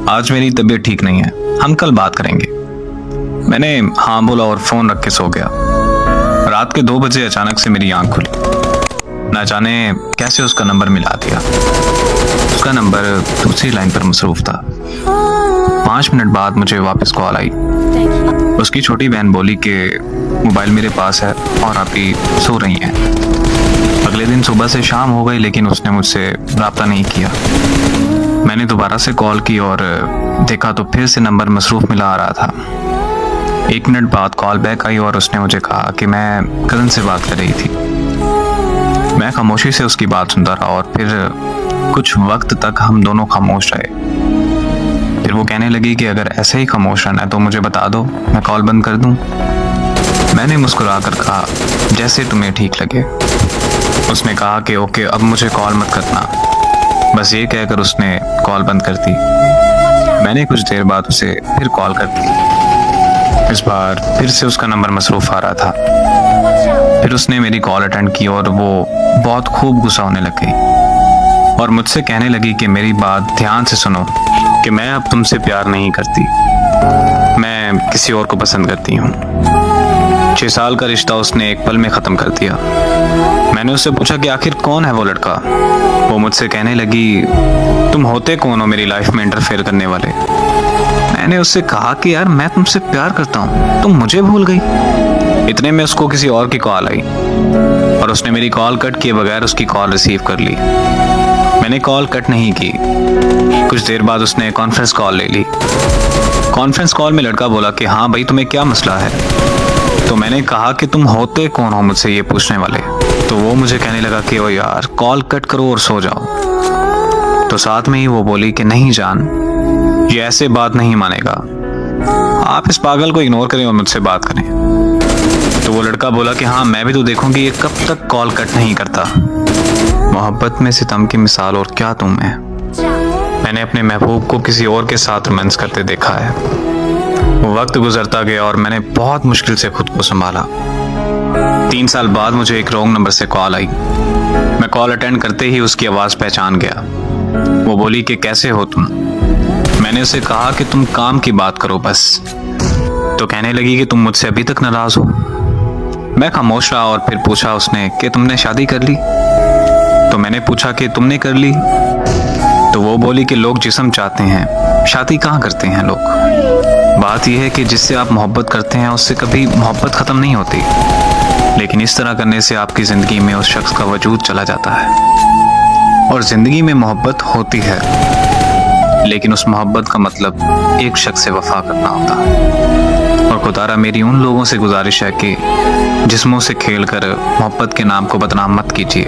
आज मेरी तबीयत ठीक नहीं है, हम कल बात करेंगे। मैंने हाँ बोला और फोन रख के सो गया। रात के 2 बजे अचानक से मेरी आंख खुली। ना जाने कैसे उसका नंबर मिला दिया। उसका नंबर दूसरी लाइन पर मसरूफ था। 5 मिनट बाद मुझे वापस कॉल आई। उसकी छोटी बहन बोली कि मोबाइल मेरे पास है और आप ही सो रही हैं। अगले दिन सुबह से शाम हो गई लेकिन उसने मुझसे रब्ता नहीं किया। मैंने दोबारा से कॉल की और देखा तो फिर से नंबर मसरूफ मिला आ रहा था। 1 मिनट बाद कॉल बैक आई और उसने मुझे कहा कि मैं कज़न से बात कर रही थी। मैं खामोशी से उसकी बात सुनता रहा और फिर कुछ वक्त तक हम दोनों खामोश रहे। फिर वो कहने लगी कि अगर ऐसे ही खामोश रहना है तो मुझे बता दो, मैं कॉल बंद कर दूं। मैंने मुस्कुरा कर कहा जैसे तुम्हें ठीक लगे। उसने कहा कि ओके, अब मुझे कॉल मत करना। बस ये कहकर उसने कॉल बंद कर दी। मैंने कुछ देर बाद उसे फिर कॉल कर दी। इस बार फिर से उसका नंबर मसरूफ आ रहा था। फिर उसने मेरी कॉल अटेंड की और वो बहुत खूब गुस्सा होने लग गई और मुझसे कहने लगी कि मेरी बात ध्यान से सुनो कि मैं अब तुमसे प्यार नहीं करती, मैं किसी और को पसंद करती हूँ। 6 साल का रिश्ता उसने एक पल में ख़त्म कर दिया। मैंने उससे पूछा कि आखिर कौन है वो लड़का। वो मुझसे कहने लगी तुम होते कौन हो मेरी लाइफ में इंटरफेयर करने वाले। मैंने उससे कहा कि यार मैं तुमसे प्यार करता हूँ, तुम मुझे भूल गई। इतने में उसको किसी और की कॉल आई और उसने मेरी कॉल कट किए बगैर उसकी कॉल रिसीव कर ली। मैंने कॉल कट नहीं की। कुछ देर बाद उसने कॉन्फ्रेंस कॉल ले ली। कॉन्फ्रेंस कॉल में लड़का बोला कि हाँ भाई, तुम्हें क्या मसला है। तो मैंने कहा कि तुम होते कौन हो मुझसे ये पूछने वाले। तो वो मुझे कहने लगा कि ओ यार कॉल कट करो और सो जाओ। तो साथ में ही वो बोली कि नहीं जान, ये ऐसे बात नहीं मानेगा, आप इस पागल को इग्नोर करें और मुझसे बात करें। तो वो लड़का बोला कि हाँ मैं भी तो देखूंगी ये कब तक कॉल कट नहीं करता। मोहब्बत में सितम की मिसाल और क्या तुम है। मैंने अपने महबूब को किसी और के साथ रोमांस करते देखा है। वो वक्त गुजरता गया और मैंने बहुत मुश्किल से खुद को संभाला। 3 साल बाद मुझे एक रॉन्ग नंबर से कॉल आई। मैं कॉल अटेंड करते ही उसकी आवाज पहचान गया। वो बोली कि कैसे हो तुम। मैंने उसे कहा कि तुम काम की बात करो बस। तो कहने लगी कि तुम मुझसे अभी तक नाराज हो। मैं खामोश रहा और फिर पूछा उसने कि तुमने शादी कर ली। तो मैंने पूछा कि तुमने कर ली। तो वो बोली कि लोग जिस्म चाहते हैं, शादी कहाँ करते हैं लोग। बात यह है कि जिससे आप मोहब्बत करते हैं उससे कभी मोहब्बत खत्म नहीं होती, लेकिन इस तरह करने से आपकी जिंदगी में उस शख्स का वजूद चला जाता है। और जिंदगी में मोहब्बत होती है, लेकिन उस मोहब्बत का मतलब एक शख्स से वफा करना होता है। और खुदारा मेरी उन लोगों से गुजारिश है कि जिस्मों से खेलकर मोहब्बत के नाम को बदनाम मत कीजिए।